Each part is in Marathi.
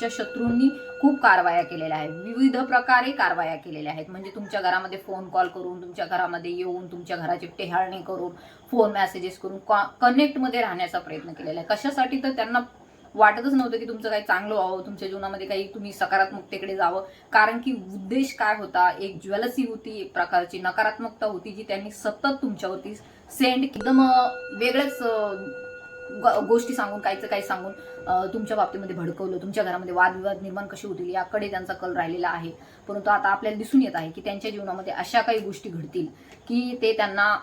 तुमच्या शत्रूंनी खूप कारवाया केलेल्या आहेत, विविध प्रकारे कारवाया केलेल्या आहेत. म्हणजे तुमच्या घरामध्ये फोन कॉल करून, तुमच्या घरामध्ये येऊन, तुमच्या घराची टेहाळणी करून, फोन मेसेजेस करून कनेक्टमध्ये राहण्याचा प्रयत्न केलेला आहे. कशासाठी? तर त्यांना वाटतच नव्हतं की तुमचं काही चांगलं व्हावं, तुमच्या जीवनामध्ये काही तुम्ही सकारात्मकतेकडे जावं. कारण की उद्देश काय होता, एक ज्वेलसी होती, एक प्रकारची नकारात्मकता होती जी त्यांनी सतत तुमच्यावरती सेंड एकदम वेगळ्याच गोष्टी सांगून, काहीचं काही सांगून तुमच्या बाबतीमध्ये भडकवलं. तुमच्या घरामध्ये वादविवाद निर्माण कशी होतील याकडे त्यांचा कल राहिलेला आहे. परंतु आता आपल्याला दिसून येत आहे की त्यांच्या जीवनामध्ये अशा काही गोष्टी घडतील की ते त्यांना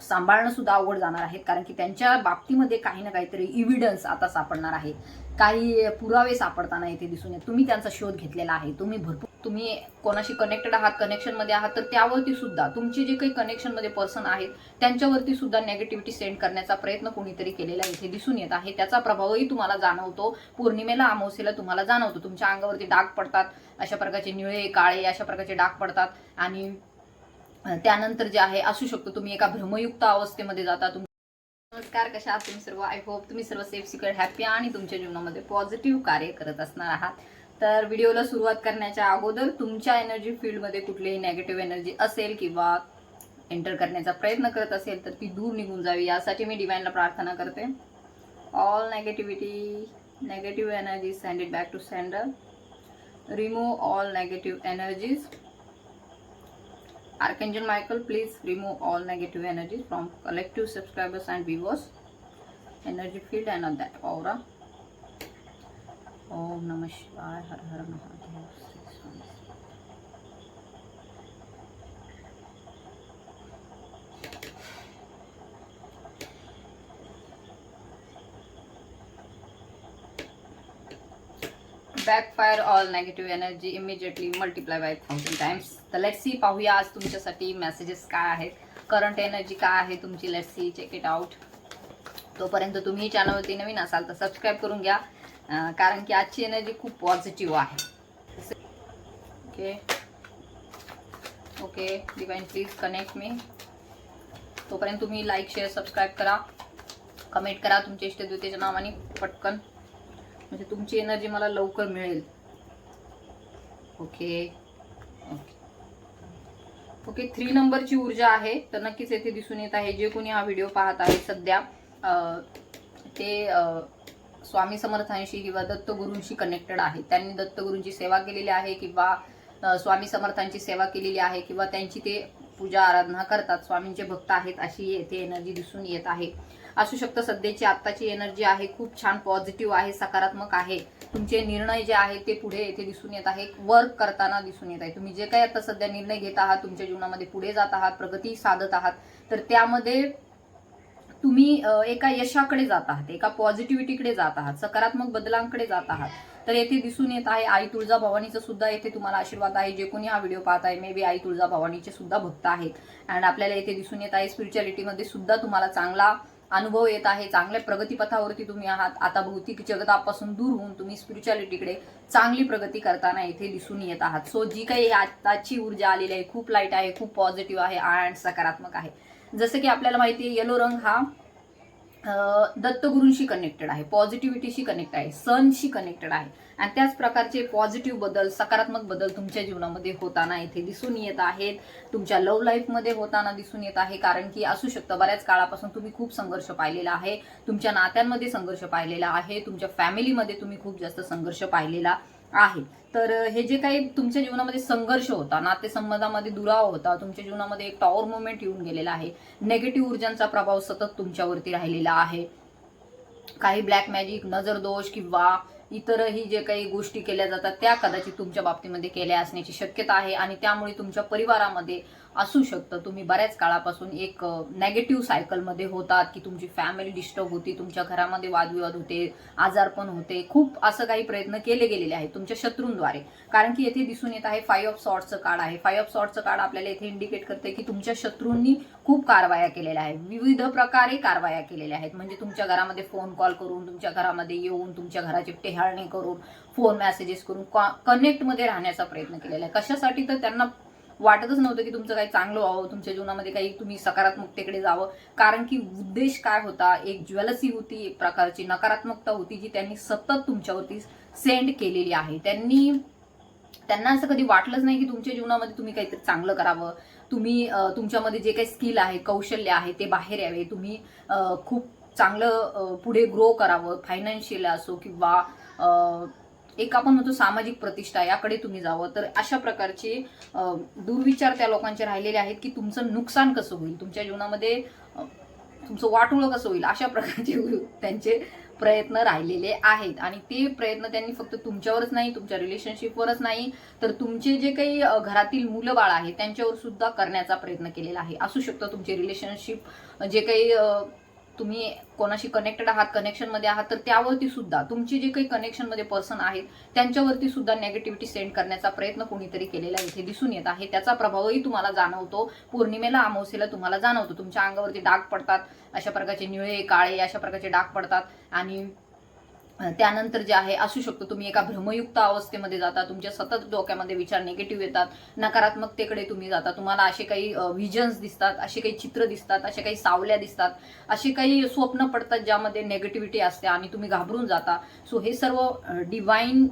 सांभाळणं सुद्धा अवघड जाणार आहे. कारण की त्यांच्या बाबतीमध्ये काही ना काहीतरी इव्हिडन्स आता सापडणार आहे, काही पुरावे सापडताना इथे दिसून येत. तुम्ही त्यांचा शोध घेतलेला आहे, तुम्ही कोणाशी कनेक्टेड आहात, कनेक्शनमध्ये आहात, तर त्यावरती सुद्धा तुमचे जे काही कनेक्शनमध्ये पर्सन आहेत त्यांच्यावरती सुद्धा नेगेटिव्हिटी सेंड करण्याचा प्रयत्न कोणीतरी केलेला इथे दिसून येत आहे. त्याचा प्रभावही तुम्हाला जाणवतो. पौर्णिमेला, अमावस्येला तुम्हाला जाणवतो. तुमच्या अंगावरती डाग पडतात, अशा प्रकारचे निळे, काळे अशा प्रकारचे डाग पडतात. आणि त्यानंतर जे आहे असू शकतो तुम्ही एका भ्रमयुक्त अवस्थेमध्ये जाता. नमस्कार, कशा आहात तुम्ही सर्व? आय होप तुम्ही सर्व सेफ, सिक्युअर, हॅपी आणि तुमच्या जीवनामध्ये पॉझिटिव्ह कार्य करत असणार आहात. तर व्हिडिओला सुरुवात करण्याच्या अगोदर तुमच्या एनर्जी फील्डमध्ये कुठलीही नेगेटिव्ह एनर्जी असेल किंवा एंटर करण्याचा प्रयत्न करत असेल तर ती दूर निघून जावी, यासाठी मी डिवाइनला प्रार्थना करते. All negative energy send it back to sender. Remove all negative energies. Archangel Michael, please remove all negative energies from collective subscribers and viewers, energy field and on that aura. Om Namah Shivaya, Har Har Mahadev. Backfire all negative energy immediately, multiply by 1000 times. तर लेट्स सी, पाहूया आज तुमच्यासाठी मेसेजेस काय आहेत, करंट एनर्जी काय आहे तुमची. Let's see, check it out. तोपर्यंत तुम्ही चॅनलवरती नवीन असाल तर सबस्क्राईब करून घ्या, कारण की आजची एनर्जी खूप पॉझिटिव्ह आहे. Okay okay, divine please connect me. तोपर्यंत तुम्ही लाईक, शेअर, सबस्क्राईब करा, कमेंट करा तुमच्या इष्टदेवतेच्या नावाने पटकन, म्हणजे तुमची एनर्जी मला लवकर मिळेल. ओके ओके ओके, 3 नंबरची ऊर्जा आहे. तर नक्कीच येथे दिसून येत आहे जे कोणी हा व्हिडिओ पाहत आहे सध्या ते स्वामी समर्थांशी किंवा दत्तगुरूंशी कनेक्टेड आहे. त्यांनी दत्तगुरूंची सेवा केलेली आहे किंवा स्वामी समर्थांची सेवा केलेली आहे किंवा त्यांची ते पूजा आराधना करतात, स्वामींचे भक्त आहेत, अशी येथे एनर्जी दिसून येत आहे. असू शकतं सध्याची आत्ताची एनर्जी आहे खूप छान पॉझिटिव्ह आहे, सकारात्मक आहे. तुमचे निर्णय जे आहेत ते पुढे येथे दिसून येत आहे, वर्क करताना दिसून येत आहे. तुम्ही जे काही आता सध्या निर्णय घेत आहात, तुमच्या जीवनामध्ये पुढे जात आहात, प्रगती साधत आहात, तर त्यामध्ये तुम्ही एका यशाकडे जात आहात, एका पॉझिटिव्हिटीकडे जात आहात, सकारात्मक बदलांकडे जात आहात. तर येथे दिसून येत आहे आई तुळजाभवानीचा सुद्धा येथे तुम्हाला आशीर्वाद आहे. जे कोणी हा व्हिडिओ पाहत आहे मे बी आई तुळजाभवानीचे सुद्धा भक्त आहेत. अँड आपल्याला येथे दिसून येत आहे स्पिरिच्युअलिटीमध्ये सुद्धा तुम्हाला चांगला अनुभव येत आहे, चांगल्या प्रगतीपथावरती तुम्ही आहात. आता भौतिक जगतापासून दूर होऊन तुम्ही स्पिरिच्युअलिटीकडे चांगली प्रगती करताना येथे दिसून येत आहात. सो जी काही आताची ऊर्जा आलेली आहे खूप लाईट आहे, खूप पॉझिटिव्ह आहे अँड सकारात्मक आहे. जसं की आपल्याला माहिती आहे येलो रंग हा दत्तगुरूंशी कनेक्टेड आहे, पॉझिटिव्हिटीशी कनेक्ट आहे, सनशी कनेक्टेड आहे. आणि त्याच प्रकारचे पॉझिटिव्ह बदल, सकारात्मक बदल तुमच्या जीवनामध्ये होताना इथे दिसून येत आहेत, तुमच्या लव्ह लाईफमध्ये होताना दिसून येत आहे. कारण की असू शकतं बऱ्याच काळापासून तुम्ही खूप संघर्ष पाहिलेला आहे, तुमच्या नात्यांमध्ये संघर्ष पाहिलेला आहे, तुमच्या फॅमिलीमध्ये तुम्ही खूप जास्त संघर्ष पाहिलेला आहे. तर हे जे काही तुमच्या जीवनामध्ये संघर्ष होता, नातेसंबंधामध्ये दुरावा होता, तुमच्या जीवनामध्ये एक टॉवर मुवमेंट येऊन गेलेला आहे, नेगेटिव्ह ऊर्जांचा प्रभाव सतत तुमच्यावरती राहिलेला आहे. काही ब्लॅक मॅजिक, नजर दोष किंवा इतरही जे काही गोष्टी केल्या जातात त्या कदाचित तुमच्या बाबतीमध्ये केल्या असण्याची शक्यता आहे. आणि त्यामुळे तुमच्या परिवारामध्ये असू शकतं तुम्ही बऱ्याच काळापासून एक नेगेटिव्ह सायकलमध्ये होतात की तुमची फॅमिली डिस्टर्ब होती, तुमच्या घरामध्ये वादविवाद होते, आजारपण होते, खूप असं काही प्रयत्न केले गेलेले आहेत तुमच्या शत्रूंद्वारे. कारण की येथे दिसून येत आहे 5 ऑफ सॉर्ड्सचं कार्ड आहे. 5 ऑफ सॉर्ड्सचं कार्ड आपल्याला येथे इंडिकेट करते की तुमच्या शत्रूंनी खूप कारवाया केलेल्या आहेत, विविध प्रकारे कारवाया केलेल्या आहेत. म्हणजे तुमच्या घरामध्ये फोन कॉल करून, तुमच्या घरामध्ये येऊन, तुमच्या घराची टेहाळणी करून, फोन मेसेजेस करून कनेक्टमध्ये राहण्याचा प्रयत्न केलेला आहे. कशासाठी? तर त्यांना वाटतच नव्हतं की तुमचं काही चांगलं व्हावं, तुमच्या जीवनामध्ये काही तुम्ही सकारात्मकतेकडे जावं. कारण की उद्देश काय होता, एक ज्वेलसी होती, एक प्रकारची नकारात्मकता होती जी त्यांनी सतत तुमच्यावरती सेंड केलेली आहे. त्यांना असं कधी वाटलंच नाही की तुमच्या जीवनामध्ये तुम्ही काहीतरी चांगलं करावं, तुम्ही तुमच्यामध्ये जे काही स्किल आहे, कौशल्य आहे ते बाहेर यावे, तुम्ही खूप चांगलं पुढे ग्रो करावं, फायनान्शियल असो किंवा एक आपण म्हणतो सामाजिक प्रतिष्ठा, याकडे तुम्ही जावं. तर अशा प्रकारचे दुर्विचार त्या लोकांचे राहिलेले आहेत की तुमचं नुकसान कसं होईल, तुमच्या जीवनामध्ये तुमचं वाटोळं कसं होईल, अशा प्रकारचे त्यांचे प्रयत्न राहिलेले आहेत. आणि ते प्रयत्न त्यांनी फक्त तुमच्यावरच नाही, तुमच्या रिलेशनशिपवरच नाही, तर तुमचे जे काही घरातील मुलं बाळ आहे त्यांच्यावर सुद्धा करण्याचा प्रयत्न केलेला आहे. असू शकतं तुमचे रिलेशनशिप जे काही तुम्ही कोणाशी कनेक्टेड आहात, कनेक्शनमध्ये आहात, तर त्यावरती सुद्धा तुमचे जे काही कनेक्शनमध्ये पर्सन आहेत त्यांच्यावरती सुद्धा नेगेटिव्हिटी सेंड करण्याचा प्रयत्न कोणीतरी केलेला इथे दिसून येत आहे. त्याचा प्रभावही तुम्हाला जाणवतो. पौर्णिमेला, अमावस्येला तुम्हाला जाणवतो. तुमच्या अंगावरती डाग पडतात, अशा प्रकारचे निळे, काळे अशा प्रकारचे डाग पडतात. आणि त्यानंतर जे आहे असू शकतो तुम्ही एका भ्रमयुक्त अवस्थेमध्ये जाता, तुमच्या सतत डोक्यामध्ये विचार निगेटिव्ह येतात, नकारात्मकतेकडे तुम्ही जाता, तुम्हाला असे काही व्हिजन्स दिसतात, असे काही चित्र दिसतात, असे काही सावल्या दिसतात, असे काही स्वप्न पडतात ज्यामध्ये नेगेटिव्हिटी असते आणि तुम्ही घाबरून जाता. सो हे सर्व डिवाइन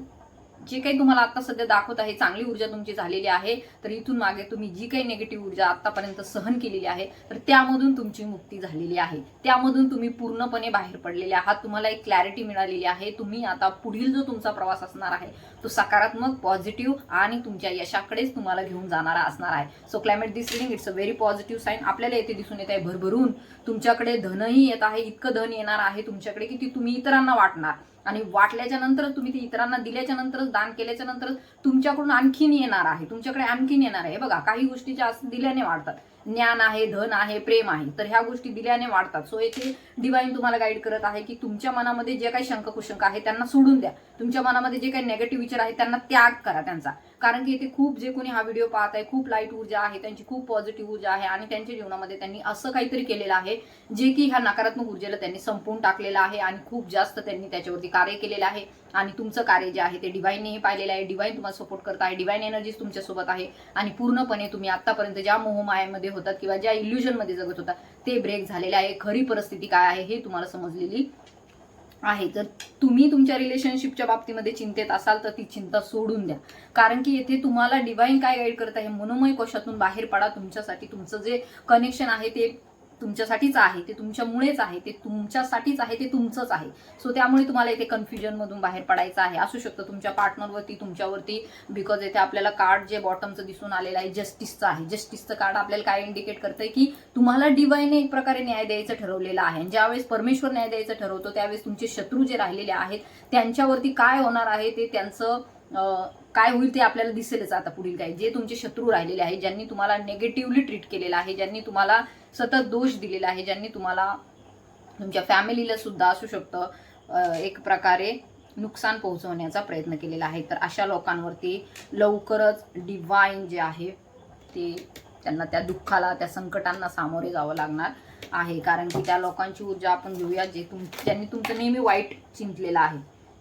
जे काही तुम्हाला आता सध्या दाखवत आहे, चांगली ऊर्जा तुमची झालेली आहे. तर इथून मागे तुम्ही जी काही निगेटिव्ह ऊर्जा आतापर्यंत सहन केलेली आहे, तर त्यामधून तुमची मुक्ती झालेली आहे, त्यामधून तुम्ही पूर्णपणे बाहेर पडलेले आहात. तुम्हाला एक क्लॅरिटी मिळालेली आहे. तुम्ही आता पुढील जो तुमचा प्रवास असणार आहे तो सकारात्मक, पॉझिटिव्ह आणि तुमच्या यशाकडेच तुम्हाला घेऊन जाणारा असणार आहे. So climate this reading it's a very positive sign. आपल्याला येथे दिसून येत आहे भरभरून तुमच्याकडे धनही येत आहे. इतकं धन येणार आहे तुमच्याकडे की ती तुम्ही इतरांना वाटणार, आणि वाटल्याच्या नंतर तुम्ही ते इतरांना दिल्याच्या नंतरच, दान केल्याच्या नंतर तुमच्याकडून आणखीन येणार आहे, तुमच्याकडे आणखीन येणार आहे. बघा, काही गोष्टी जास्त दिल्याने वाढतात. ज्ञान आहे, धन आहे, प्रेम आहे, तर ह्या गोष्टी दिल्याने वाढतात. सो येथे डिवाइन तुम्हाला गाईड करत आहे की तुमच्या मनामध्ये जे काही शंका कुशंका आहे त्यांना सोडून द्या. तुमच्या मनामध्ये जे काही नेगेटिव्ह विचार आहेत त्यांना त्याग करा त्यांचा. कारण की इथे खूप जे कोणी हा व्हिडिओ पाहत आहे, खूप लाईट ऊर्जा आहे, त्यांची खूप पॉझिटिव्ह ऊर्जा आहे आणि त्यांच्या जीवनामध्ये त्यांनी असं काहीतरी केलेलं आहे जे की ह्या नकारात्मक ऊर्जेला त्यांनी संपवून टाकलेलं आहे आणि खूप जास्त त्यांनी त्याच्यावरती कार्य केलेलं आहे. आणि तुमचं कार्य जे आहे ते डिवाइननेही पाहिलेलं आहे. डिवाइन तुम्हाला सपोर्ट करत आहे, डिवाइन एनर्जीज तुमच्यासोबत आहे आणि पूर्णपणे तुम्ही आतापर्यंत ज्या मोहमायामध्ये होतात किंवा ज्या इल्युजनमध्ये जगत होता ते ब्रेक झालेले आहे. खरी परिस्थिती काय आहे हे तुम्हाला समजलेली आहे. तर तुम्ही तुमच्या रिलेशनशिपच्या बाबतीमध्ये चिंतेत असाल तर ती चिंता सोडून द्या. कारण की येथे तुम्हाला डिवाइन काय गाईड करत आहे, मनोमय कोशातून बाहेर पडा. तुमच्यासाठी तुमचं जे कनेक्शन आहे ते तुमच्यासाठीच आहे, ते तुमच्यामुळेच आहे, ते तुमच्यासाठीच आहे, ते तुमचंच आहे. सो त्यामुळे तुम्हाला इथे कन्फ्युजन मधून बाहेर पडायचं आहे. असू शकतं तुमच्या पार्टनरवरती, तुमच्यावरती, बिकॉज इथे आपल्याला कार्ड जे बॉटमचं दिसून आलेलं आहे जस्टिसचं आहे. जस्टिसचं कार्ड आपल्याला काय इंडिकेट करतंय की तुम्हाला डिवाइनने एक प्रकारे न्याय द्यायचं ठरवलेलं आहे. ज्यावेळेस परमेश्वर न्याय द्यायचं ठरवतो त्यावेळेस तुमचे शत्रू जे राहिलेले आहेत त्यांच्यावरती काय होणार आहे ते त्यांचं काय होईल ते आपल्याला दिसेलच आता पुढील काय. जे तुमचे शत्रू राहिलेले आहेत, ज्यांनी तुम्हाला नेगेटिव्हली ट्रीट केलेलं आहे, ज्यांनी तुम्हाला सतत दोष दिलेला आहे, ज्यांनी तुम्हाला तुमच्या फॅमिलीला सुद्धा असू शकतं एक प्रकारे नुकसान पोहोचवण्याचा प्रयत्न केलेला आहे, तर अशा लोकांवरती लवकरच डिवाइन जे आहे ते त्यांना त्या दुःखाला, त्या संकटांना सामोरे जावं लागणार आहे. कारण की त्या लोकांची ऊर्जा आपण घेऊया ज्यांनी तुमचं नेहमी वाईट चिंतलेलं आहे,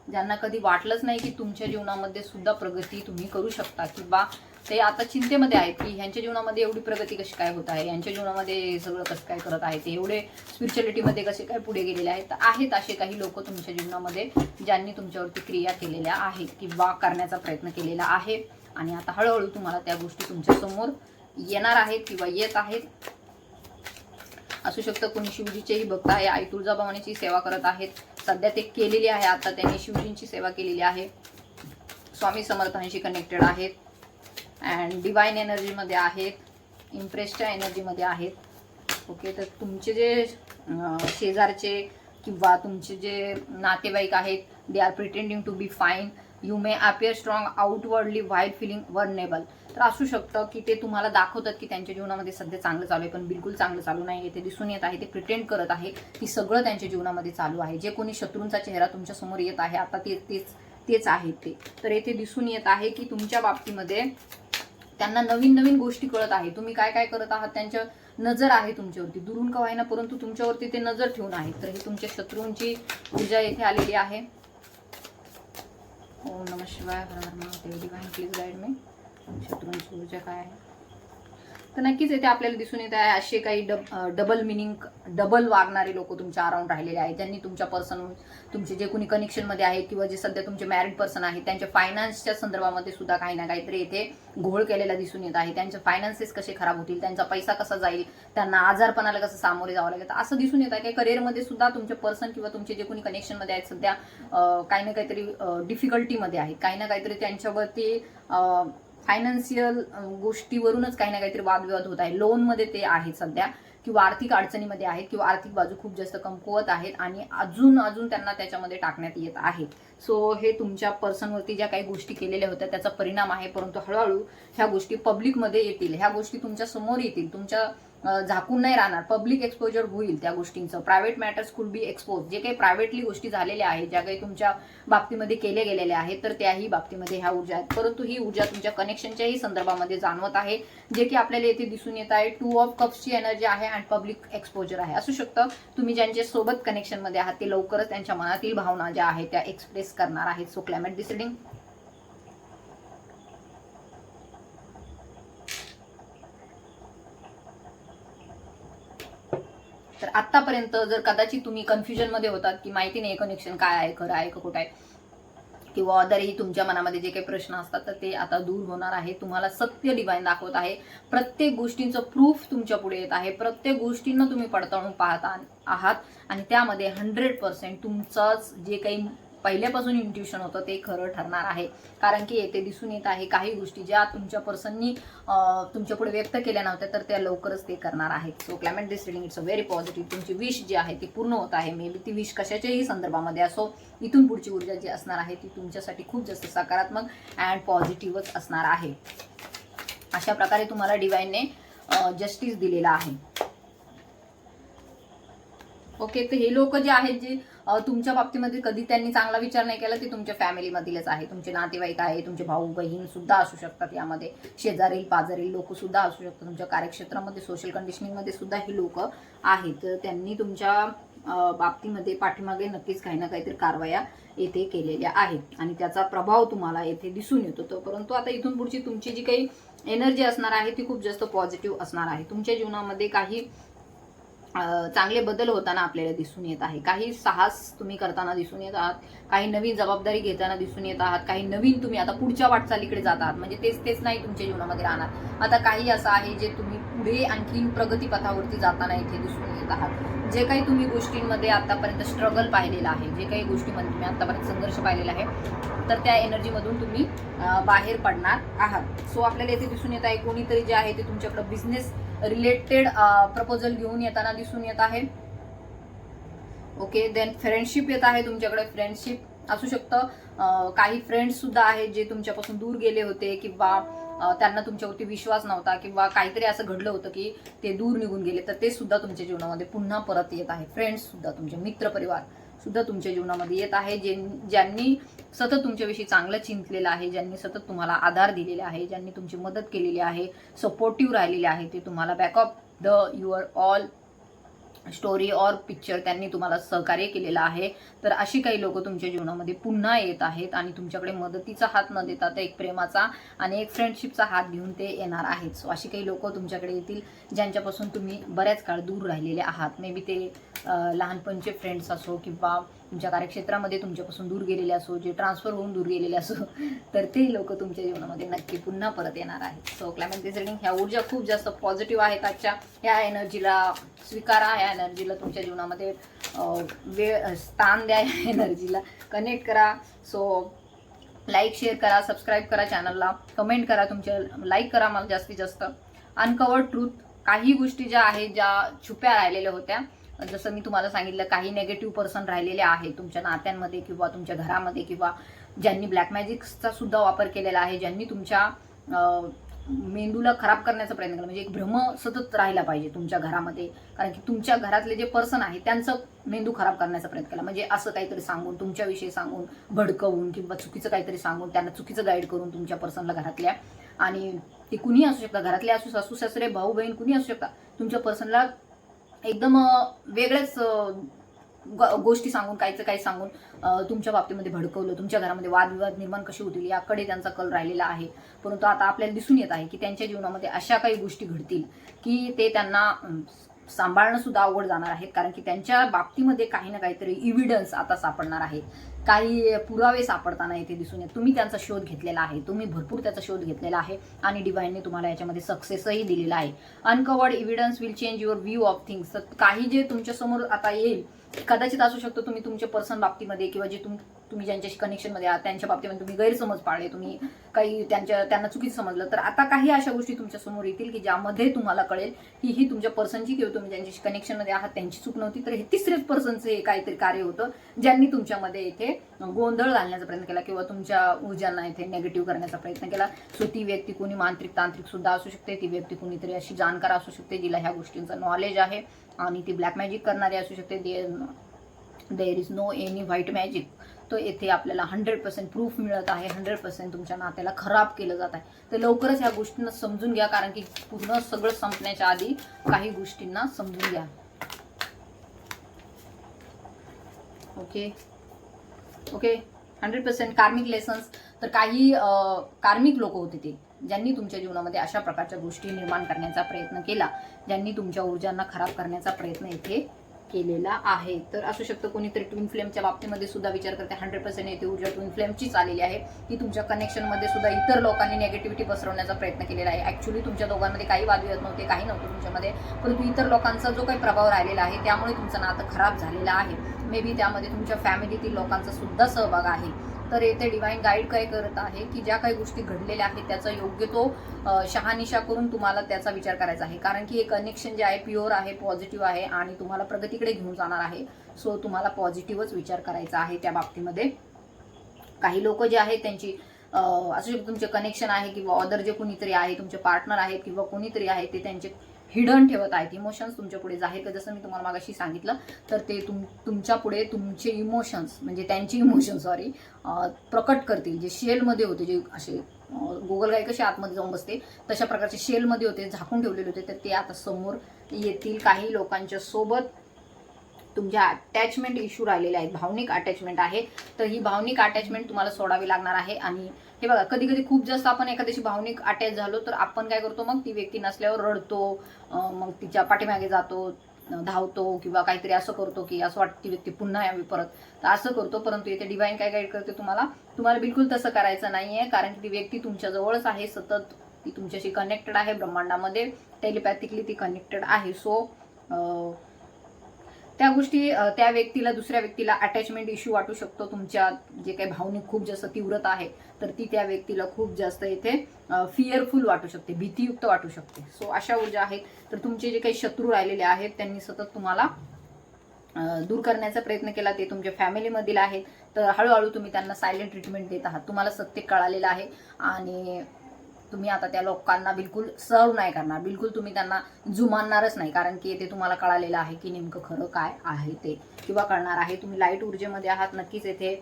ज्यांना कधी वाटलंच नाही की तुमच्या जीवनामध्ये सुद्धा प्रगती तुम्ही करू शकता, किंवा ते आता चिंतेमध्ये आहेत की ह्यांच्या जीवनामध्ये एवढी प्रगती कशी काय होत आहे, यांच्या जीवनामध्ये सगळं कसं काय करत आहे, ते एवढे स्पिरिच्युअलिटीमध्ये कसे काय पुढे गेलेले आहेत. आहेत असे काही लोक तुमच्या जीवनामध्ये ज्यांनी तुमच्यावरती क्रिया केलेल्या आहेत किंवा करण्याचा प्रयत्न केलेला आहे. आणि आता हळूहळू तुम्हाला त्या गोष्टी तुमच्या समोर येणार आहेत किंवा येत आहेत. असू शकतं कोणी शिवजीचेही भक्त आहे, आई तुळजाभवानीची सेवा करत आहेत, सध्या ते केलेली आहे, आता त्यांनी शिवजींची सेवा केलेली आहे, स्वामी समर्थांशी कनेक्टेड आहेत, अँड डिवाइन एनर्जीमध्ये आहेत, इम्प्रेसच्या एनर्जीमध्ये आहेत. ओके, तर तुमचे जे शेजारचे किंवा तुमचे जे नातेवाईक आहेत, they are pretending to be fine, you may appear strong outwardly while feeling vulnerable. तर असू शकतं की ते तुम्हाला दाखवतात की त्यांच्या जीवनामध्ये सध्या चांगलं चालू आहे, पण बिलकुल चांगलं चालू नाही. येथे दिसून येत आहे ते प्रिटेंड करत आहे की सगळं त्यांच्या जीवनामध्ये चालू आहे. जे कोणी शत्रूंचा चेहरा तुमच्या समोर येत आहे आता तेच आहेत ते. तर येथे दिसून येत आहे की तुमच्या बाबतीमध्ये त्यांना नवीन नवीन गोष्टी कळत आहे. तुम्ही काय काय करत आहात, त्यांच्या नजर आहे तुमच्यावरती, दुरून का व्हायना परंतु तुमच्यावरती ते नजर ठेवून आहेत. तर ही तुमच्या शत्रूंची ऊर्जा येथे आलेली आहे. ओम नमः शिवाय, हर हर Mahadev. Divine please guide me. शत्रूंची ऊर्जा काय आहे. तर नक्कीच येथे आपल्याला दिसून येत आहे असे काही डबल मिनिंग, डबल वागणारे लोक तुमच्या अराउंड राहिलेले आहेत, ज्यांनी तुमच्या पर्सन, तुमचे जे कोणी कनेक्शनमध्ये आहेत किंवा जे सध्या तुमचे मॅरिड पर्सन आहेत त्यांच्या फायनान्सच्या संदर्भामध्ये सुद्धा काही ना काहीतरी येथे घोळ केलेला दिसून येत आहे. त्यांचे फायनान्सेस कसे खराब होतील, त्यांचा पैसा कसा जाईल, त्यांना आजारपणाला कसं सामोरे जावं लागेल, असं दिसून येत आहे की करिअरमध्ये सुद्धा तुमचे पर्सन किंवा तुमचे जे कोणी कनेक्शनमध्ये आहेत सध्या काही ना काहीतरी डिफिकल्टीमध्ये आहेत, काही ना काहीतरी त्यांच्यावरती फायनान्शियल गोष्टीवरूनच काही ना काहीतरी वादविवाद होत आहे, लोनमध्ये ते आहेत सध्या किंवा आर्थिक अडचणीमध्ये आहेत किंवा आर्थिक बाजू खूप जास्त कमकुवत आहेत आणि अजून त्यांना त्याच्यामध्ये टाकण्यात येत आहे. सो हे तुमच्या पर्सनवरती ज्या काही गोष्टी केलेल्या होत्या त्याचा परिणाम आहे, परंतु हळूहळू ह्या गोष्टी पब्लिकमध्ये येतील, ह्या गोष्टी तुमच्या समोर येतील, तुमच्या झाकून नाही राहणार, पब्लिक एक्सपोजर होईल त्या गोष्टींचं. Private matters could be expose, जे काही प्रायव्हेटली गोष्टी झालेल्या आहेत, ज्या काही तुमच्या बाबतीमध्ये केले गेलेल्या आहेत, तर त्याही बाबतीमध्ये ह्या ऊर्जा आहेत, परंतु ही ऊर्जा तुमच्या कनेक्शनच्याही संदर्भामध्ये जाणवत आहे, जे की आपल्याला येथे दिसून येत आहे. 2 ऑफ कप्सची एनर्जी आहे आणि पब्लिक एक्सपोजर आहे. असू शकतं तुम्ही ज्यांच्या सोबत कनेक्शनमध्ये आहात ते लवकरच त्यांच्या मनातील भावना ज्या आहेत त्या एक्सप्रेस करणार आहेत. सो क्लायमेट डिसाइडिंग तर आतापर्यंत जर कदाचित तुम्ही कन्फ्युजन मध्ये होतात की माहिती नाही कनेक्शन काय आहे, खरं आहे का खोटं आहे, किंवा अदरही तुमच्या मनामध्ये जे काही प्रश्न असतात तर ते आता दूर होणार आहे. तुम्हाला सत्य डिवाइन दाखवत आहे, प्रत्येक गोष्टींचं प्रूफ तुमच्या पुढे येत आहे, प्रत्येक गोष्टींना तुम्ही पडताळून पाहत आहात आणि त्यामध्ये 100% तुमचंच जे काही पहिल्यापासून इंट्युशन होतं ते खरं ठरणार आहे. कारण की येथे दिसून येत आहे काही गोष्टी ज्या तुमच्या पर्सननी तुमच्या पुढे व्यक्त केल्या नव्हत्या तर त्या लवकरच ते करणार आहेत. So climate this reading it's a very positive. तुमची विश जी आहे ती पूर्ण होत आहे. मे बी ती विश कशाच्याही संदर्भामध्ये असो, इथून पुढची ऊर्जा जी असणार आहे ती तुमच्यासाठी खूप जास्त सकारात्मक अँड पॉझिटिव्हच असणार आहे. अशा प्रकारे तुम्हाला डिवाइनने जस्टिस दिलेला आहे. ओके, तर हे लोक जे आहेत जे तुमच्या बाबतीमध्ये कधी त्यांनी चांगला विचार नाही केला ते तुमच्या फॅमिलीमधीलच आहे, तुमचे नातेवाईक आहे, तुमचे भाऊ बहीण सुद्धा असू शकतात, यामध्ये शेजारील पाजारील लोक सुद्धा असू शकतात, तुमच्या कार्यक्षेत्रामध्ये सोशल कंडिशनिंगमध्ये सुद्धा ही लोक आहेत. तर त्यांनी तुमच्या बाबतीमध्ये पाठीमागे नक्कीच काही ना काहीतरी कारवाया येथे केलेल्या आहेत आणि त्याचा प्रभाव तुम्हाला येथे दिसून येतो. तर परंतु आता इथून पुढची तुमची जी काही एनर्जी असणार आहे ती खूप जास्त पॉझिटिव्ह असणार आहे. तुमच्या जीवनामध्ये काही चांगले बदल होताना आपल्याला दिसून येत आहे, काही साहस तुम्ही करताना दिसून येत आहात, काही नवीन जबाबदारी घेताना दिसून येत आहात, काही नवीन तुम्ही आता पुढच्या वाटचालीकडे जात आहात, म्हणजे तेच नाही तुमच्या जीवनामध्ये राहणार. आता काही असं आहे जे तुम्ही पुढे आणखीन प्रगतीपथावरती जाताना इथे दिसून येत आहात. जे काही तुम्ही गोष्टींमध्ये आतापर्यंत स्ट्रगल पाहिलेला आहे, जे काही गोष्टींमध्ये तुम्ही आतापर्यंत संघर्ष पाहिलेला आहे, तर त्या एनर्जीमधून तुम्ही बाहेर पडणार आहात. सो आपल्याला इथे दिसून येत आहे कोणीतरी जे आहे ते तुमच्याकडे बिझनेस रिलेटेड प्रपोजल घेऊन येताना दिसून येत आहे. ओके, देन फ्रेंडशिप येत आहे तुमच्याकडे. फ्रेंडशिप असू शकतं, काही फ्रेंड्स सुद्धा आहेत जे तुमच्यापासून दूर गेले होते किंवा त्यांना तुमच्यावरती विश्वास नव्हता किंवा काहीतरी असं घडलं होतं की ते दूर निघून गेले, तर ते सुद्धा तुमच्या जीवनामध्ये पुन्हा परत येत आहे. फ्रेंड्स सुद्धा, तुमचे मित्रपरिवार सुद्धा तुमच्या जीवनामध्ये येत आहे, ज्यांनी सतत तुमच्याविषयी चांगलं चिंतलेलं आहे, ज्यांनी सतत तुम्हाला आधार दिलेला आहे, ज्यांनी तुमची मदत केलेली आहे, सपोर्टिव्ह राहिलेले आहे, ते तुम्हाला backup the your all story और पिक्चर त्यांनी तुम्हाला सहकार्य केलेलं आहे. तर अशी काही लोक तुमच्या जीवनामध्ये पुन्हा येत आहेत आणि तुमच्याकडे मदतीचा हात न देता तर एक प्रेमाचा आणि एक फ्रेंडशिपचा हात घेऊन ते येणार आहेत. सो अशी काही लोक तुमच्याकडे येतील ज्यांच्यापासून तुम्ही बऱ्याच काळ दूर राहिलेले आहात. मे बी ते लहानपणचे फ्रेंड्स असो किंवा तुमच्या कार्यक्षेत्रामध्ये तुमच्यापासून दूर गेलेले असो, जे ट्रान्सफर होऊन दूर गेलेले असो, तर ते लोक तुमच्या जीवनामध्ये नक्की पुन्हा परत येणार आहेत. सो क्लायमेट दिस रीडिंग ह्या ऊर्जा खूप जास्त पॉझिटिव्ह आहेत आजच्या. ह्या एनर्जीला स्वीकारा, ह्या एनर्जीला तुमच्या जीवनामध्ये स्थान द्या, या एनर्जीला कनेक्ट करा. सो लाईक शेअर करा, सबस्क्राईब करा चॅनलला, कमेंट करा, तुमच्या लाईक करा मला जास्तीत जास्त. अनकवर्ड ट्रूथ, काही गोष्टी ज्या आहेत ज्या छुप्या राहिलेल्या होत्या, जसं मी तुम्हाला सांगितलं, काही नेगेटिव्ह पर्सन राहिलेले आहेत तुमच्या नात्यांमध्ये किंवा तुमच्या घरामध्ये, किंवा ज्यांनी ब्लॅक मॅजिकचा सुद्धा वापर केलेला आहे, ज्यांनी तुमच्या मेंदूला खराब करण्याचा प्रयत्न केला, म्हणजे एक भ्रम सतत राहिला पाहिजे तुमच्या घरामध्ये, कारण की तुमच्या घरातले जे पर्सन आहे त्यांचं मेंदू खराब करण्याचा प्रयत्न केला, म्हणजे असं काहीतरी सांगून, तुमच्याविषयी सांगून, भडकवून किंवा चुकीचं काहीतरी सांगून, त्यांना चुकीचं गाईड करून तुमच्या पर्सनला घरातल्या, आणि ते कुणी असू शकता, घरातले असू, सासू सासरे, भाऊ बहीण, कुणी असू शकता, तुमच्या पर्सनला एकदम वेगळेच गोष्टी सांगून काहीचं काही सांगून तुमच्या बाबतीमध्ये भडकवलं, तुमच्या घरामध्ये वादविवाद निर्माण कसे होतील याकडे त्यांचा कल राहिलेला आहे. परंतु आता आपल्याला दिसून येत आहे की त्यांच्या जीवनामध्ये अशा काही गोष्टी घडतील की ते त्यांना सांभाळणं सुद्धा अवघड जाणार आहे, कारण की त्यांच्या बाबतीमध्ये काही ना काहीतरी इव्हिडन्स आता सापडणार आहे, काही पुरावे सापडताना येथे दिसून येत. तुम्ही त्यांचा शोध घेतलेला आहे, तुम्ही भरपूर त्याचा शोध घेतलेला आहे आणि डिव्हाइनने तुम्हाला याच्यामध्ये सक्सेसही दिलेला आहे. Uncovered evidence will change your view of things. तर काही जे तुमच्यासमोर आता येईल कदाचित असू शकतो तुम्ही तुमच्या पर्सनल बाबतीमध्ये किंवा जे तुम्ही ज्यांच्याशी कनेक्शनमध्ये आहात त्यांच्या बाबतीमध्ये तुम्ही गैरसमज पाळले, तुम्ही काही त्यांना चुकीचं समजलं, तर आता काही अशा गोष्टी तुमच्या समोर येतील की ज्यामध्ये तुम्हाला कळेल की ही तुमच्या पर्सनची किंवा तुम्ही ज्यांच्याशी कनेक्शनमध्ये आहात त्यांची चूक नव्हती, तर हे तिसरेच पर्सनचं हे काहीतरी कार्य होतं ज्यांनी तुमच्यामध्ये इथे गोंधळ घालण्याचा प्रयत्न केला किंवा तुमच्या ऊर्जांना इथे निगेटिव्ह करण्याचा प्रयत्न केला. सो ती व्यक्ती कोणी मांत्रिक तांत्रिक सुद्धा असू शकते, ती व्यक्ती कोणीतरी अशी जाणकार असू शकते जिला ह्या गोष्टींचं नॉलेज आहे आणि ती ब्लॅक मॅजिक करणारी असू शकते. There is no any white magic. तो येथे आपल्याला 100% प्रूफ मिळत आहे, 100% तुमच्या नात्याला खराब केलं जात आहे. तर लवकरच ह्या गोष्टींना समजून घ्या, कारण की पूर्ण सगळं संपण्याच्या आधी काही गोष्टींना समजून घ्या. ओके ओके 100% कार्मिक लेसन्स. तर काही कार्मिक लोक होते ते ज्यांनी तुमच्या जीवनामध्ये अशा प्रकारच्या गोष्टी निर्माण करण्याचा प्रयत्न केला, ज्यांनी तुमच्या ऊर्जांना खराब करण्याचा प्रयत्न इथे केलेला आहे. तर असू शकतं कोणीतरी ट्विन फ्लेमच्या बाबतीमध्ये सुद्धा विचार करते. 100% येथे ऊर्जा ट्विन फ्लेमचीच आलेली आहे की तुमच्या कनेक्शनमध्ये सुद्धा इतर लोकांनी नेगेटिव्हिटी पसरवण्याचा प्रयत्न केलेला आहे. ॲक्च्युली तुमच्या दोघांमध्ये काही वादविवाद नव्हते, काही नव्हतं तुमच्यामध्ये, परंतु इतर लोकांचा जो काही प्रभाव राहिलेला आहे त्यामुळे तुमचं नातं खराब झालेलं आहे. मे बी त्यामध्ये तुमच्या फॅमिलीतील लोकांचा सुद्धा सहभाग आहे. तर येथे डिवाइन गाईड काय करत आहे की ज्या काही गोष्टी घडलेल्या आहेत त्याचा योग्य तो शहानिशा करून तुम्हाला त्याचा विचार करायचा आहे, कारण की हे कनेक्शन जे आहे प्युअर आहे, पॉझिटिव्ह आहे आणि तुम्हाला प्रगतीकडे घेऊन जाणार आहे. सो तुम्हाला पॉझिटिव्हच विचार करायचा आहे त्या बाबतीमध्ये. काही लोक जे आहेत त्यांची असू शकतं तुमचे कनेक्शन आहे किंवा अदर जे कोणीतरी आहे तुमचे पार्टनर आहेत किंवा कोणीतरी आहे ते त्यांचे हिडन ठेवत आहेत. इमोशन्स तुमच्या पुढे जाहीर का जसं मी तुम्हाला मागाशी सांगितलं, तर ते तुमच्या पुढे तुमचे इमोशन्स म्हणजे त्यांची इमोशन्स प्रकट करतील. जे शेलमध्ये होते, जे असे गोगलगाई कशी आतमध्ये जाऊन बसते तशा प्रकारचे शेलमध्ये होते, झाकून ठेवलेले होते, तर ते आता समोर येतील. काही लोकांच्या सोबत तुमच्या अटॅचमेंट इश्यू राहिलेले आहेत, भावनिक अटॅचमेंट आहे, तर ही भावनिक अटॅचमेंट तुम्हाला सोडावी लागणार आहे. आणि हे बघा कधी कधी खूप जास्त आपण एखाद्याशी भावनिक अटॅच झालो तर आपण काय करतो, मग ती व्यक्ती नसल्यावर रडतो, मग तिच्या पाठीमागे जातो, धावतो किंवा काहीतरी असं करतो की असं वाटतं ती व्यक्ती पुन्हा यावी परत, तर असं करतो. परंतु इथे डिवाइन काय गाईड करते तुम्हाला बिलकुल तसं करायचं नाहीये, कारण की ती व्यक्ती तुमच्या जवळच आहे, सतत ती तुमच्याशी कनेक्टेड आहे, ब्रह्मांडामध्ये टेलिपॅथिकली ती कनेक्टेड आहे. सो त्या गोष्टी त्या व्यक्तीला दुसऱ्या व्यक्तीला अटॅचमेंट इश्यू वाटू शकतो. तुमच्या जे काही भावनिक खूप जास्त तीव्रता आहे तर ती त्या व्यक्तीला खूप जास्त इथे फिअरफुल वाटू शकते, भीतीयुक्त वाटू शकते. सो अशा ऊर्जा आहेत. तर तुमचे जे काही शत्रू राहिलेले आहेत त्यांनी सतत तुम्हाला दूर करण्याचा प्रयत्न केला, ते तुमच्या फॅमिलीमधील आहेत. तर हळूहळू तुम्ही त्यांना सायलेंट ट्रीटमेंट देत आहात. तुम्हाला सत्य कळालेलं आहे आणि तुम्ही आता त्या लोकांना बिलकुल सर्व नाही करणार, बिलकुल तुम्ही त्यांना जुमानणारच नाही, कारण की ते तुम्हाला कळालेलं आहे की नेमकं खरं काय आहे ते, किंवा कळणार आहे. तुम्ही लाईट ऊर्जेमध्ये आहात. नक्कीच येथे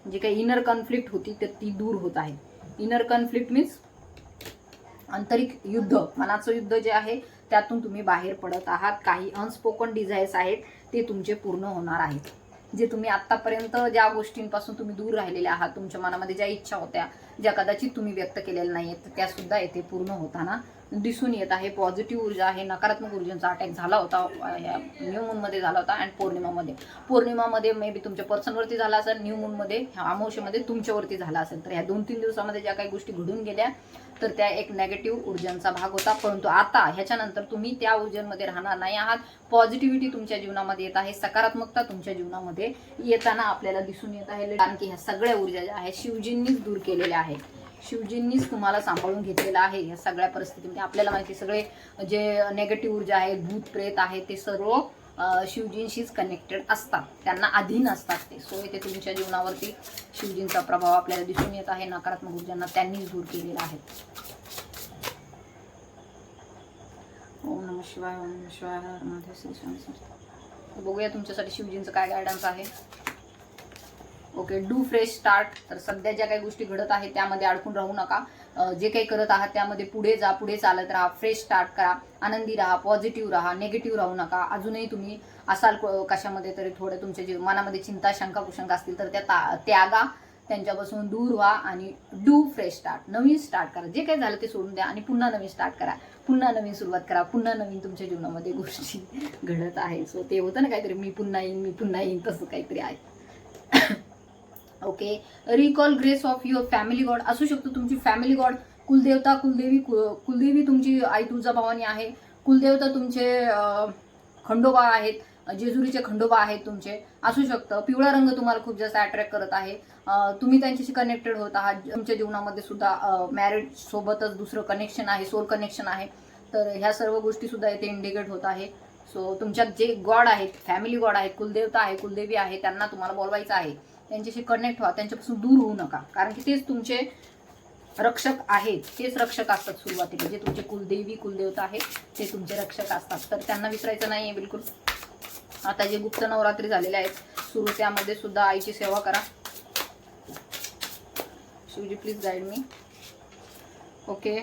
जे काही इनर कॉन्फ्लिक्ट होती तर ती दूर होत आहे. इनर कॉन्फ्लिक्ट मीन्स आंतरिक युद्ध, मनाचं युद्ध जे आहे त्यातून तुम्ही बाहेर पडत आहात. काही अनस्पोकन डिझायर्स आहेत ते तुमचे पूर्ण होणार आहेत. जे तुम्ही आतापर्यंत ज्या गोष्टींपासून तुम्ही दूर राहिलेले आहात, तुमच्या मनामध्ये ज्या इच्छा होत्या ज्या कदाचित तुम्ही व्यक्त केलेल्या नाहीत, तर त्या सुद्धा येथे पूर्ण होताना दिसून येत आहे. पॉझिटिव्ह ऊर्जा आहे. नकारात्मक ऊर्जेचा अटॅक झाला होता न्यू मूनमध्ये झाला होता आणि पौर्णिमामध्ये मे बी तुमच्या पर्सनवरती झाला असेल, न्यू मूनमध्ये अमावस्येमध्ये तुमच्यावरती झाला असेल. तर ह्या 2-3 दिवसामध्ये ज्या काही गोष्टी घडून गेल्या तर त्या एक नेगेटिव्ह ऊर्जांचा भाग होता. परंतु आता ह्याच्यानंतर तुम्ही त्या ऊर्जांमध्ये राहणार नाही आहात. पॉझिटिव्हिटी तुमच्या जीवनामध्ये येत आहे, सकारात्मकता तुमच्या जीवनामध्ये येताना आपल्याला दिसून येत आहे. कारण की ह्या सगळ्या ऊर्जा ज्या आहेत शिवजींनीच दूर केलेल्या आहेत. शिवजींनीच तुम्हाला सांभाळून घेतलेलं आहे या सगळ्या परिस्थितीमध्ये. आपल्याला माहिती सगळे जे नेगेटिव्ह ऊर्जा आहेत, भूत प्रेत आहे, ते सर्व शिवजींशीच कनेक्टेड असतात, त्यांना अधीन असतात ते. सो इथे तुमच्या जीवनावरती शिवजींचा प्रभाव आपल्याला दिसून येत आहे. नकारात्मक ऊर्जांना त्यांनीच दूर केलेला आहे. ओम नमः शिवाय, ओम नमः शिवाय, हर महादेव, श्री स्वामी समर्थ. बघूया तुमच्यासाठी शिवजींचं काय गायडन्स आहे. Okay, do fresh start. तर सध्या ज्या काही गोष्टी घडत आहेत त्यामध्ये अडकून राहू नका. जे काही करत आहात त्यामध्ये पुढे जा, पुढे चालत राहा, फ्रेश स्टार्ट करा, आनंदी राहा, पॉझिटिव्ह राहा, निगेटिव्ह राहू नका. अजूनही तुम्ही असाल कशामध्ये तरी थोडं तुमच्या मनामध्ये चिंता, शंका, कुशंका असतील तर त्या त्यागा, त्यांच्यापासून दूर व्हा आणि do fresh start. Naveen start करा. जे काही झालं ते सोडून द्या आणि पुन्हा नवीन स्टार्ट करा, पुन्हा नवीन सुरुवात करा, पुन्हा नवीन तुमच्या जीवनामध्ये गोष्टी घडत आहे. सो ते होतं ना काहीतरी, मी पुन्हा येईन, तसं काहीतरी आहे. Okay, recall grace of your family God. असू शकतो तुमची फॅमिली गॉड, कुलदेवता, कुलदेवी तुमची आई तुळजाभवानी आहे. कुलदेवता तुमचे खंडोबा आहेत, जेजुरीचे खंडोबा आहेत तुमचे. असू शकतं पिवळा रंग तुम्हाला खूप जास्त अट्रॅक्ट करत आहे. तुम्ही त्यांच्याशी कनेक्टेड होत आहात. तुमच्या जीवनामध्ये सुद्धा मॅरिड सोबतच दुसरं कनेक्शन आहे, सोल कनेक्शन आहे. तर ह्या सर्व गोष्टी सुद्धा इथे इंडिकेट होत आहे. सो तुमच्यात जे गॉड आहेत, फॅमिली गॉड आहेत, कुलदेवता आहे, कुलदेवी आहे, त्यांना तुम्हाला बोलवायचं आहे. त्यांच्याशी कनेक्ट व्हा, त्यांच्यापासून दूर होऊ नका, कारण की तेच तुमचे रक्षक आहेत. तेच रक्षक असतात सुरुवातीला. जे तुमचे कुलदेवी, कुलदेवता आहे ते तुमचे रक्षक असतात. तर त्यांना विसरायचं नाही आहे बिलकुल. आता जे गुप्त नवरात्री झालेले आहेत सुरू, त्यामध्ये सुद्धा आईची सेवा करा. Shivji please guide me. Okay,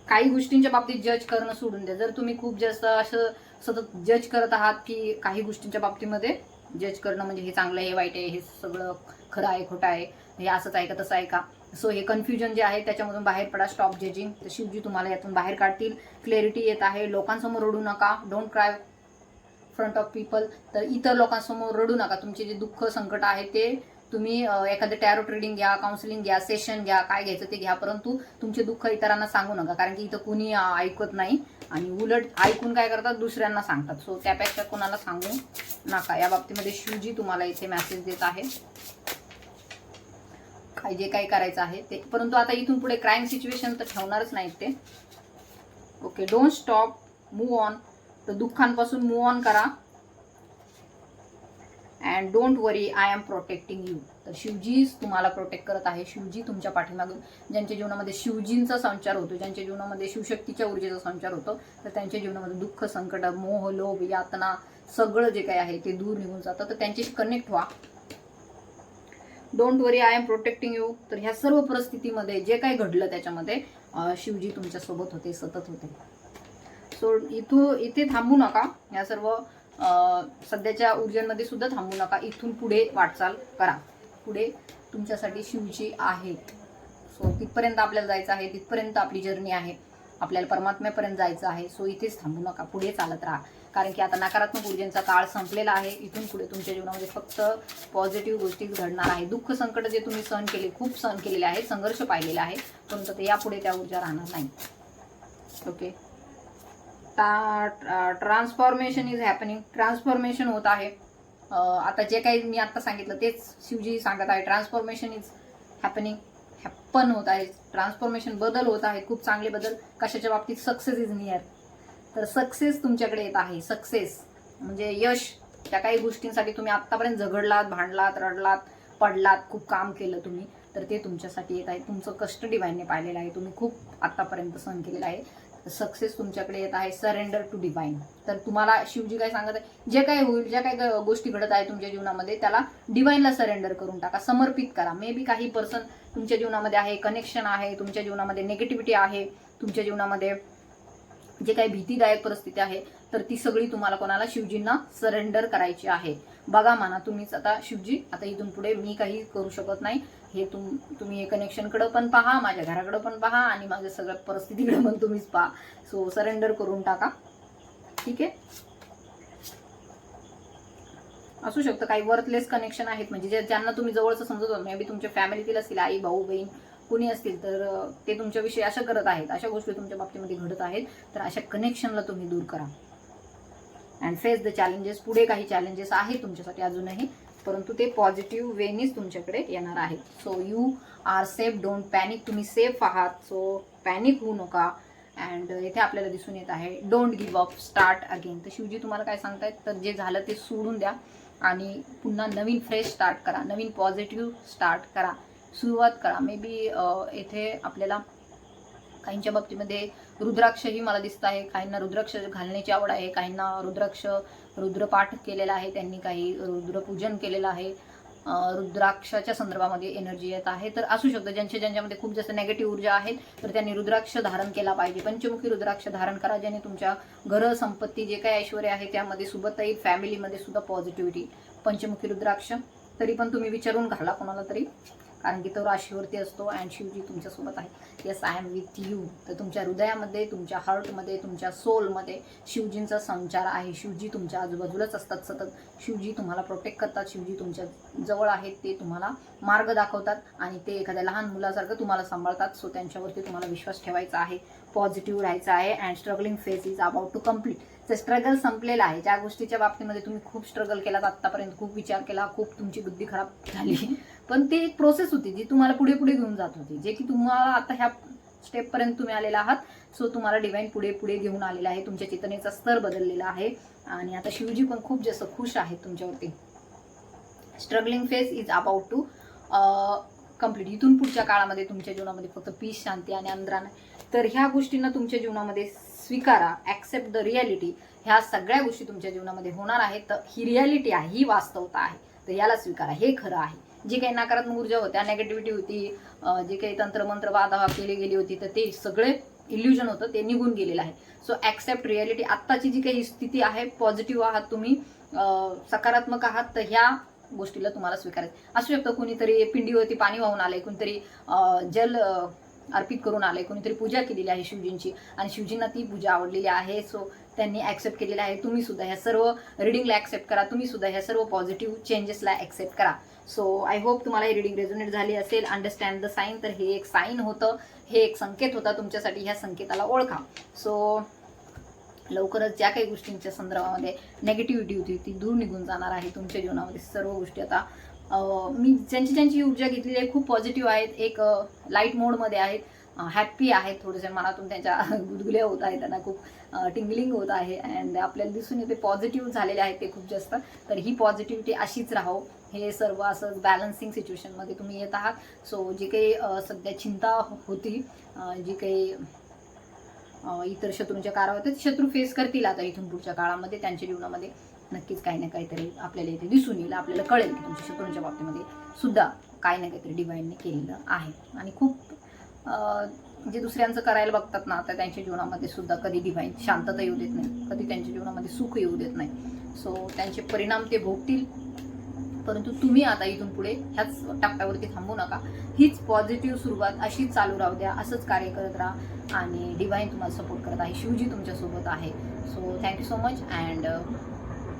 काही गोष्टींच्या बाबतीत जज करणं सोडून द्या. जर तुम्ही खूप जास्त असं सतत जज करत आहात की काही गोष्टींच्या बाबतीमध्ये जज करणं म्हणजे हे चांगलं आहे, हे वाईट आहे, हे सगळं खरं आहे, खोटं आहे, हे असंच आहे का तसं आहे का, सो हे कन्फ्युजन जे आहे त्याच्यामधून बाहेर पडा. Stop judging. तर शिवजी तुम्हाला यातून बाहेर काढतील. क्लॅरिटी येत आहे. लोकांसमोर रडू नका. Don't cry front of people. तर इतर लोकांसमोर रडू नका. तुमचे जे दुःख, संकट आहे ते तुम्ही एखादं टॅरो ट्रेडिंग घ्या, काउन्सिलिंग घ्या, सेशन घ्या, काय घ्यायचं ते घ्या, परंतु तुमचे दुःख इतरांना सांगू नका, कारण की इथं कुणी ऐकत नाही आणि उलट ऐकून काय करतात, दुसऱ्यांना सांगतात. सो त्यापेक्षा कोणाला सांगू नका. या बाबतीमध्ये शिवजी तुम्हाला इथे मेसेज देत आहे, काय जे काही करायचं आहे ते. परंतु आता इथून पुढे क्राईम सिच्युएशन तर ठेवणारच नाहीत ते. Okay, don't stop, move on. तर दुःखांपासून मूव्ह ऑन करा. And don't worry, I am protecting you. तर शिवजीच तुम्हाला प्रोटेक्ट करत आहे. शिवजी तुमच्या पाठीमागून, ज्यांच्या जीवनामध्ये शिवजींचा संचार होतो, ज्यांच्या जीवनामध्ये शिवशक्तीच्या ऊर्जेचा संचार होतो, तर त्यांच्या जीवनामध्ये दुःख, संकट, मोह, लोभ, यातना सगळं जे काही आहे ते दूर निघून जातं. तर त्यांच्याशी कनेक्ट व्हा. Don't worry, I am protecting you. तर ह्या सर्व परिस्थितीमध्ये जे काही घडलं त्याच्यामध्ये शिवजी तुमच्यासोबत होते, सतत होते. सो इथे थांबू नका. या सर्व सध्याच्या ऊर्जांमध्ये सुद्धा थांबू नका. इथून पुढे वाटचाल करा. पुढे तुमच्यासाठी शिवजी आहेत. सो तिथपर्यंत आपल्याला जायचं आहे, तिथपर्यंत आपली जर्नी आहे, आपल्याला परमात्म्यापर्यंत जायचं आहे. सो इथेच थांबू नका, पुढे चालत राहा, कारण की आता नकारात्मक ऊर्जांचा काळ संपलेला आहे. इथून पुढे तुमच्या जीवनामध्ये फक्त पॉझिटिव्ह गोष्टी घडणार आहे. दुःख, संकट जे तुम्ही सहन केले, खूप सहन केलेले आहे, संघर्ष पाहिलेला आहे, परंतु ते यापुढे त्या ऊर्जा राहणार नाही. Okay, transformation is happening. Transformation होत आहे. आता जे काही मी आता सांगितलं तेच शिवजी सांगत आहे. ट्रान्सफॉर्मेशन इज हॅपनिंग, हॅपन होत आहे. ट्रान्सफॉर्मेशन, बदल होत आहे, खूप चांगले बदल. कशाच्या बाबतीत? Success is near. तर सक्सेस तुमच्याकडे येत आहे. सक्सेस म्हणजे यश. त्या काही गोष्टींसाठी तुम्ही आत्तापर्यंत झगडलात, भांडलात, रडलात, पडलात, खूप काम केलं तुम्ही, तर ते तुमच्यासाठी येत आहे. तुमचं कष्ट डिवाईनने पाहिलेलं आहे, तुम्ही खूप आत्तापर्यंत सहन केलेलं आहे. सक्सेस तुमच्याकडे येत आहे. Surrender to divine. तर तुम्हाला शिवजी काय सांगत आहे, जे काय होईल, ज्या काही गोष्टी घडत आहे तुमच्या जीवनामध्ये, त्याला डिवाईनला सरेंडर करून टाका, समर्पित करा. मे बी काही पर्सन तुमच्या जीवनामध्ये आहे, कनेक्शन आहे, तुमच्या जीवनामध्ये निगेटिव्हिटी आहे, तुमच्या जीवनामध्ये जे काही भीतीदायक परिस्थिती आहे, तर ती सगळी तुम्हाला कोणाला? शिवजींना सरेंडर करायची आहे. बघा म्हणा तुम्हीच आता, शिवजी आता इथून पुढे मी काही करू शकत नाही, हे तुम्ही हे कनेक्शनकडे पण पहा, माझ्या घराकडे पण पहा आणि माझ्या सगळ्या परिस्थितीकडे पण तुम्हीच पहा. सो सरेंडर करून टाका. ठीक आहे. असू शकतं काही वर्थलेस कनेक्शन आहेत, म्हणजे ज्यांना तुम्ही जवळचं समजत होता, मे बी तुमच्या फॅमिलीतील असतील, आई, भाऊ, बहीण कुणी असतील, तर ते तुमच्याविषयी अशा करत आहेत, अशा गोष्टी तुमच्या बाबतीमध्ये घडत आहेत. तर अशा कनेक्शनला तुम्ही दूर करा. And face the challenges. पुढे काही चॅलेंजेस आहेत तुमच्यासाठी अजूनही, परंतु ते पॉझिटिव्ह वेनीच तुमच्याकडे येणार आहेत. So you are safe, don't panic. तुम्ही सेफ आहात, सो पॅनिक होऊ नका. अँड इथे आपल्याला दिसून येत आहे don't give up, start again. तर शिवजी तुम्हाला काय सांगतायत, तर जे झालं ते सोडून द्या आणि पुन्हा नवीन फ्रेश स्टार्ट करा, नवीन पॉझिटिव्ह स्टार्ट करा, सुरुवात करा. मे बी इथे आपल्याला काहींच्या बाबतीमध्ये रुद्राक्षही मला दिसत आहे. काहींना रुद्राक्ष घालण्याची आवड आहे, काहींना रुद्राक्ष, रुद्रपाठ केलेला आहे त्यांनी, काही रुद्रपूजन केलेलं आहे. रुद्राक्षाच्या संदर्भामध्ये एनर्जी येत आहे. तर असू शकतं ज्यांच्यामध्ये खूप जास्त नेगेटिव्ह ऊर्जा आहे तर त्यांनी रुद्राक्ष धारण केला पाहिजे. पंचमुखी रुद्राक्ष धारण करा, ज्याने तुमच्या घर, संपत्ती, जे काही ऐश्वर्य आहे त्यामध्ये सुबत्ता येईल. फॅमिलीमध्ये सुद्धा पॉझिटिव्हिटी. पंचमुखी रुद्राक्ष तरी पण तुम्ही विचारून घाला कोणाला तरी, कारण की तो राशीवरती असतो. अँड शिवजी तुमच्यासोबत आहे. Yes, I am with you. तर तुमच्या हृदयामध्ये, तुमच्या हार्टमध्ये, तुमच्या सोलमध्ये शिवजींचा संचार आहे. शिवजी तुमच्या आजूबाजूलाच असतात सतत. शिवजी तुम्हाला प्रोटेक्ट करतात. शिवजी तुमच्या जवळ आहेत. ते तुम्हाला मार्ग दाखवतात आणि ते एखाद्या लहान मुलासारखं तुम्हाला सांभाळतात. सो त्यांच्यावरती तुम्हाला विश्वास ठेवायचा आहे, पॉझिटिव्ह राहायचं आहे. And struggling phase is about to complete. तर स्ट्रगल संपलेला आहे. ज्या गोष्टीच्या बाबतीमध्ये तुम्ही खूप स्ट्रगल केलात आत्तापर्यंत, खूप विचार केला, खूप तुमची बुद्धी खराब झाली, पण ती एक प्रोसेस होती जी तुम्हाला पुढे पुढे घेऊन जात होती, जे की तुम्हाला आता ह्या स्टेपपर्यंत तुम्ही आलेला आहात. सो तुम्हाला डिवाइन पुढे पुढे घेऊन आलेला आहे. तुमच्या चेतनेचा स्तर बदललेला आहे आणि आता शिवजी पण खूप जास्त खुश आहेत तुमच्यावरती. Struggling phase is about to complete. इथून पुढच्या काळामध्ये तुमच्या जीवनामध्ये फक्त पीस, शांती आणि आनंद. तर ह्या गोष्टींना तुमच्या जीवनामध्ये स्वीकारा. Accept the reality. ह्या सगळ्या गोष्टी तुमच्या जीवनामध्ये होणार आहेत. तर ही रियालिटी आहे, ही वास्तवता आहे. तर याला स्वीकारा, हे खरं आहे. जी काही नकारात्मक ऊर्जा होत्या, नेगेटिव्हिटी होती, जे काही तंत्रमंत्र वादा केली गेली होती, तर ते सगळे इल्युजन होतं, ते निघून गेलेलं आहे. So accept reality. आत्ताची जी काही स्थिती आहे, पॉझिटिव्ह आहात तुम्ही, सकारात्मक आहात, तर ह्या गोष्टीला तुम्हाला स्वीकारायचं. असू शकतं कोणीतरी पिंडीवरती पाणी वाहून आलंय, कोणीतरी जल अर्पित करून आलंय, कोणीतरी पूजा केलेली आहे शिवजींची आणि शिवजींना ती पूजा आवडलेली आहे. सो त्यांनी ॲक्सेप्ट केलेलं आहे. तुम्ही सुद्धा ह्या सर्व रिडिंगला ॲक्सेप्ट करा. तुम्ही सुद्धा ह्या सर्व पॉझिटिव्ह चेंजेसला ॲक्सेप्ट करा. सो आय होप तुम्हाला ही रिडिंग रेझोनेट झाली असेल. Understand the sign. तर हे एक साईन होतं, हे एक संकेत होता तुमच्यासाठी. ह्या संकेताला ओळखा. सो लवकरच ज्या काही गोष्टींच्या संदर्भामध्ये नेगेटिव्हिटी होती ती दूर निघून जाणार आहे तुमच्या जीवनामध्ये. सर्व गोष्टी आता मी ज्यांची ऊर्जा घेतलेली आहे खूप पॉझिटिव्ह आहेत, एक लाईट मोडमध्ये आहेत, हॅप्पी आहेत, थोडेसे मनातून त्यांच्या गुदगुल्या होत आहेत, त्यांना खूप टिंगलिंग होत आहे अँड आपल्याला दिसून येते पॉझिटिव्ह झालेले आहेत ते खूप जास्त. तर ही पॉझिटिव्हिटी अशीच राहो. हे सर्व असं बॅलन्सिंग सिच्युएशनमध्ये तुम्ही येत आहात. सो जी काही सध्या चिंता होती, जी काही इतर शत्रूंच्या काळात होते, शत्रू फेस करतील आता इथून पुढच्या काळामध्ये. त्यांच्या जीवनामध्ये नक्कीच काही ना काहीतरी आपल्याला इथे दिसून येईल. आपल्याला कळेल की तुमच्या शत्रूंच्या बाबतीमध्ये सुद्धा काही ना काहीतरी डिवाइनने केलेलं आहे. आणि खूप जे दुसऱ्यांचं करायला बघतात ना, तर त्यांच्या जीवनामध्ये सुद्धा कधी डिवाइन शांतता येऊ देत नाही, कधी त्यांच्या जीवनामध्ये सुख येऊ देत नाही. सो त्यांचे परिणाम ते भोगतील. परंतु तुम्ही आता इथून पुढे ह्याच टप्प्यावरती थांबू नका. हीच पॉझिटिव्ह सुरुवात अशीच चालू राहू द्या. असंच कार्य करत राहा आणि डिवाइन तुम्हाला सपोर्ट करत आहे. शिवजी तुमच्यासोबत आहे. So thank you so much and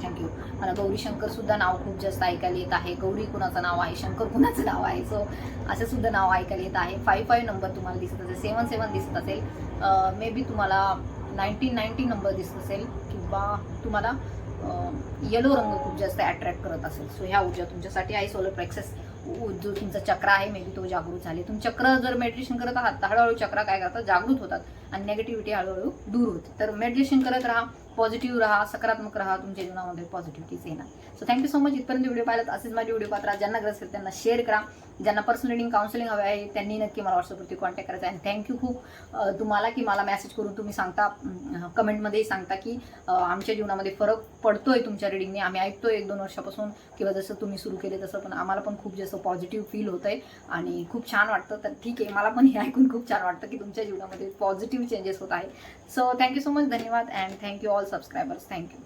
thank you. मला गौरी शंकर सुद्धा नाव खूप जास्त ऐकायला येत आहे. गौरी कुणाचं नाव आहे, शंकर कुणाचं नाव आहे. सो असं सुद्धा नाव ऐकायला येत आहे. 55 नंबर तुम्हाला दिसत असेल, 77 दिसत असेल, मे बी तुम्हाला 1990 नंबर दिसत असेल, किंवा तुम्हाला येलो रंग खूप जास्त अट्रॅक्ट करत असेल. सो ह्या ऊर्जा तुमच्यासाठी आहे. सोलर प्लेक्सस जो तुमचा चक्र आहे, मे बी तो जागृत झाले. तुम्ही चक्र जर मेडिटेशन करत आहात तर हळूहळू चक्र काय करतात, जागृत होतात आणि नेगेटिव्हिटी हळूहळू दूर होते. तर मेडिटेशन करत राहा, पॉझिटिव्ह राहा, सकारात्मक राहा, तुमच्या जीवनामध्ये पॉझिटिव्हिटीच येणार. So thank you so much. इथपर्यंत व्हिडिओ पाहिलात. असेच माझे व्हिडिओ पाहत राहा. ज्यांना गरज असेल त्यांना शेअर करा. ज्यांना पर्सनल रिडिंग काउन्सिलिंग हवे आहे त्यांनी नक्की मला व्हॉट्सअपवरती कॉन्टॅक्ट करायचा. आणि थँक्यू खूप तुम्हाला की मला मेसेज करून तुम्ही सांगता, कमेंटमध्ये सांगता की आमच्या जीवनामध्ये फरक पडतोय तुमच्या रिडिंगने. आम्ही ऐकतोय 1-2 वर्षापासून, किंवा जसं तुम्ही सुरू केले तसं, पण आम्हाला पण खूप जास्त पॉझिटिव्ह फील होत आहे आणि खूप छान वाटतं. तर ठीक आहे, मला पण हे ऐकून खूप छान वाटतं की तुमच्या जीवनामध्ये पॉझिटिव्ह चेंजेस होत आहे. So thank you so much. धन्यवाद and thank you all subscribers. Thank you.